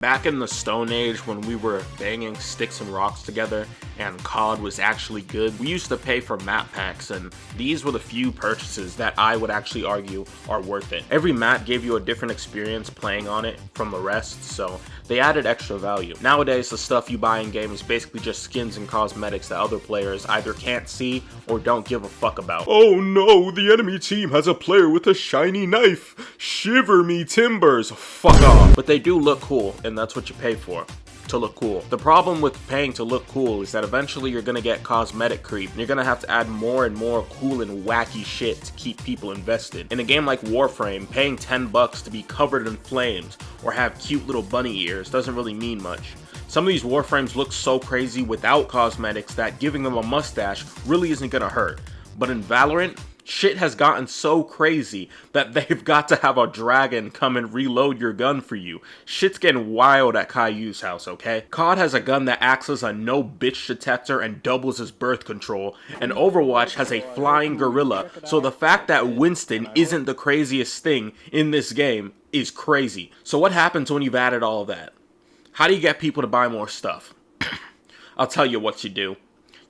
Back in the Stone Age when we were banging sticks and rocks together and COD was actually good, we used to pay for map packs, and these were the few purchases that I would actually argue are worth it. Every map gave you a different experience playing on it from the rest, so they added extra value. Nowadays, the stuff you buy in game is basically just skins and cosmetics that other players either can't see or don't give a fuck about. Oh no, the enemy team has a player with a shiny knife. Shiver me timbers. Fuck off. But they do look cool, and that's what you pay for. To look cool. The problem with paying to look cool is that eventually you're gonna get cosmetic creep, and you're gonna have to add more and more cool and wacky shit to keep people invested. In a game like Warframe, paying $10 to be covered in flames or have cute little bunny ears doesn't really mean much. Some of these Warframes look so crazy without cosmetics that giving them a mustache really isn't gonna hurt. But in Valorant, shit has gotten so crazy that they've got to have a dragon come and reload your gun for you. Shit's getting wild at Caillou's house, okay? COD has a gun that acts as a no bitch detector and doubles as birth control, and Overwatch has a flying gorilla, so the fact that Winston isn't the craziest thing in this game is crazy. So what happens when you've added all of that? How do you get people to buy more stuff? I'll tell you what you do.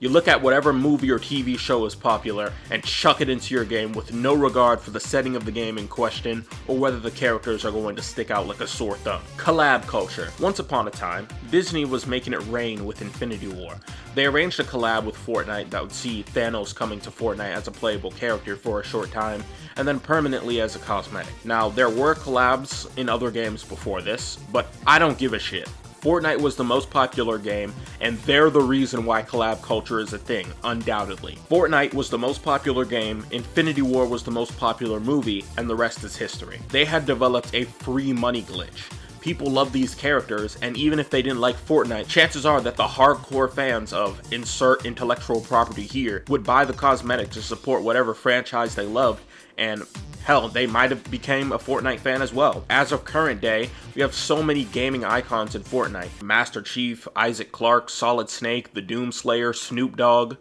You look at whatever movie or TV show is popular and chuck it into your game with no regard for the setting of the game in question or whether the characters are going to stick out like a sore thumb. Collab culture. Once upon a time, Disney was making it rain with Infinity War. They arranged a collab with Fortnite that would see Thanos coming to Fortnite as a playable character for a short time and then permanently as a cosmetic. Now, there were collabs in other games before this, but I don't give a shit. Fortnite was the most popular game, and they're the reason why collab culture is a thing, undoubtedly. Fortnite was the most popular game, Infinity War was the most popular movie, and the rest is history. They had developed a free money glitch. People love these characters, and even if they didn't like Fortnite, chances are that the hardcore fans of insert intellectual property here would buy the cosmetic to support whatever franchise they loved, and hell, they might have became a Fortnite fan as well. As of current day, we have so many gaming icons in Fortnite. Master Chief, Isaac Clarke, Solid Snake, the Doomslayer, Snoop Dogg.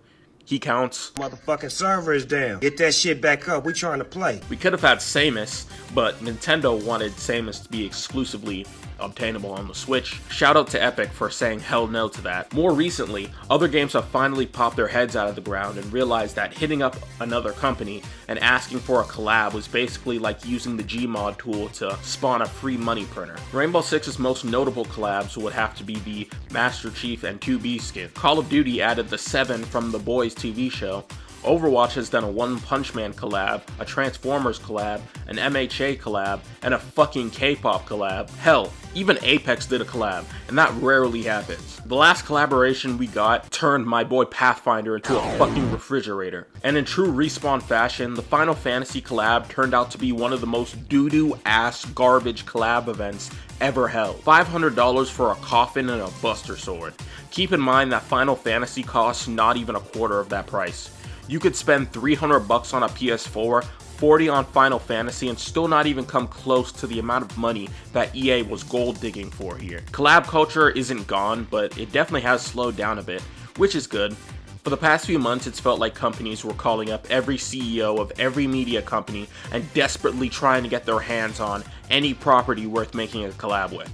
He counts. Motherfucking server is down. Get that shit back up. We trying to play. We could have had Samus, but Nintendo wanted Samus to be exclusively obtainable on the Switch. Shout out to Epic for saying hell no to that. More recently, other games have finally popped their heads out of the ground and realized that hitting up another company and asking for a collab was basically like using the Gmod tool to spawn a free money printer. Rainbow Six's most notable collabs would have to be the Master Chief and 2B skin. Call of Duty added the 7 from The Boys TV show. Overwatch has done a One Punch Man collab, a Transformers collab, an MHA collab, and a fucking K-pop collab. Hell, even Apex did a collab, and that rarely happens. The last collaboration we got turned my boy Pathfinder into a fucking refrigerator. And in true Respawn fashion, the Final Fantasy collab turned out to be one of the most doo-doo ass garbage collab events ever held. $500 for a coffin and a Buster Sword. Keep in mind that Final Fantasy costs not even a quarter of that price. You could spend $300 on a PS4, $40 on Final Fantasy, and still not even come close to the amount of money that EA was gold digging for here. Collab culture isn't gone, but it definitely has slowed down a bit, which is good. For the past few months, it's felt like companies were calling up every CEO of every media company and desperately trying to get their hands on any property worth making a collab with.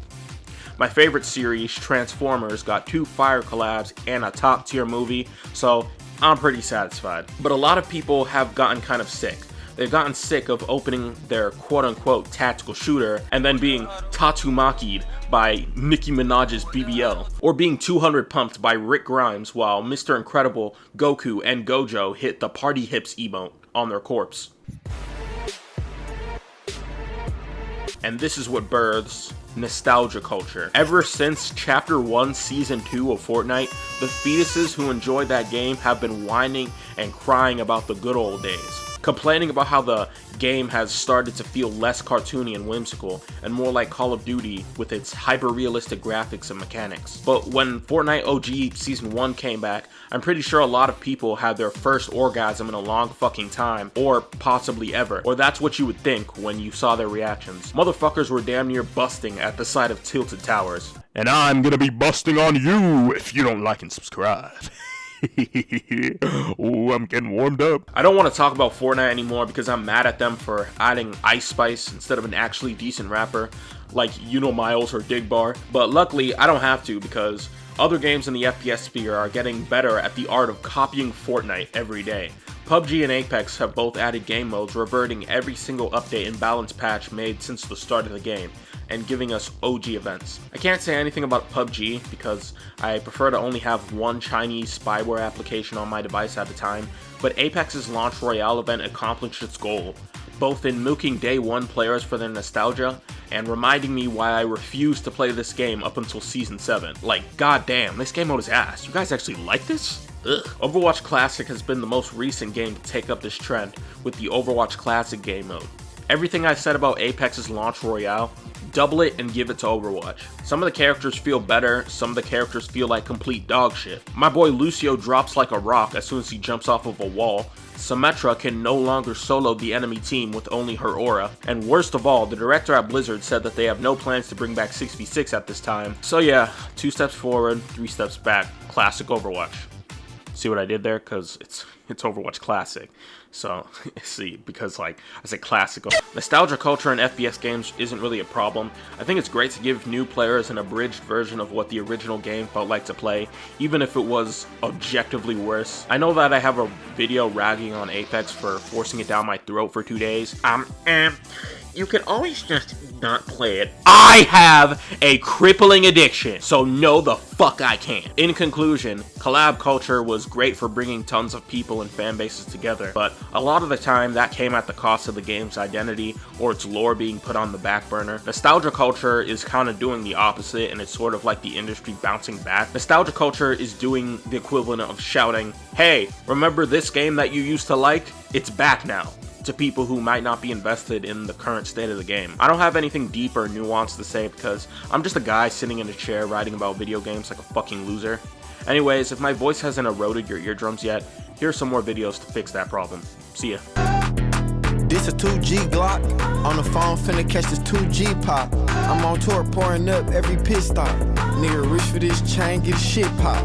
My favorite series, Transformers, got 2 fire collabs and a top tier movie, so I'm pretty satisfied. But a lot of people have gotten kind of sick. They've gotten sick of opening their quote-unquote tactical shooter and then being Tatumaki'd by Nicki Minaj's BBL, or being 200 pumped by Rick Grimes while Mr. Incredible, Goku, and Gojo hit the party hips emote on their corpse. And this is what births nostalgia culture. Ever since Chapter 1 Season 2 of Fortnite, the fetuses who enjoyed that game have been whining and crying about the good old days, complaining about how the game has started to feel less cartoony and whimsical, and more like Call of Duty with its hyper-realistic graphics and mechanics. But when Fortnite OG Season 1 came back, I'm pretty sure a lot of people had their first orgasm in a long fucking time, or possibly ever, or that's what you would think when you saw their reactions. Motherfuckers were damn near busting at the sight of Tilted Towers. And I'm gonna be busting on you if you don't like and subscribe. Oh, I'm getting warmed up. I don't want to talk about Fortnite anymore because I'm mad at them for adding Ice Spice instead of an actually decent rapper. like Miles or Digbar, but luckily I don't have to because other games in the FPS sphere are getting better at the art of copying Fortnite every day. PUBG and Apex have both added game modes reverting every single update and balance patch made since the start of the game, and giving us OG events. I can't say anything about PUBG because I prefer to only have one Chinese spyware application on my device at a time, but Apex's Launch Royale event accomplished its goal, both in milking day one players for their nostalgia, and reminding me why I refused to play this game up until Season 7. Like, goddamn, this game mode is ass. You guys actually like this? Ugh. Overwatch Classic has been the most recent game to take up this trend with the Overwatch Classic game mode. Everything I said about Apex's Launch Royale, double it and give it to Overwatch. Some of the characters feel better, some of the characters feel like complete dog shit. My boy Lucio drops like a rock as soon as he jumps off of a wall. Symmetra can no longer solo the enemy team with only her aura, and worst of all, the director at Blizzard said that they have no plans to bring back 6v6 at this time. So yeah, 2 steps forward, 3 steps back, classic Overwatch. See what I did there? Because it's Overwatch Classic. So, see, because like I said classic. Nostalgia culture in FPS games isn't really a problem. I think it's great to give new players an abridged version of what the original game felt like to play, even if it was objectively worse. I know that I have a video ragging on Apex for forcing it down my throat for 2 days. You can always just not play it. I have a crippling addiction, so no the fuck I can't. In conclusion, Collab Culture was great for bringing tons of people and fan bases together, but a lot of the time that came at the cost of the game's identity or its lore being put on the back burner. Nostalgia Culture is kind of doing the opposite, and it's sort of like the industry bouncing back. Nostalgia Culture is doing the equivalent of shouting, "Hey, remember this game that you used to like? It's back now," to people who might not be invested in the current state of the game. I don't have anything deep or nuanced to say because I'm just a guy sitting in a chair writing about video games like a fucking loser. Anyways, if my voice hasn't eroded your eardrums yet, here's some more videos to fix that problem. See ya. This a 2G Glock, on the phone finna catch this 2G pop. I'm on tour pouring up every pit stop. Nigga reach for this chain, get shit pop.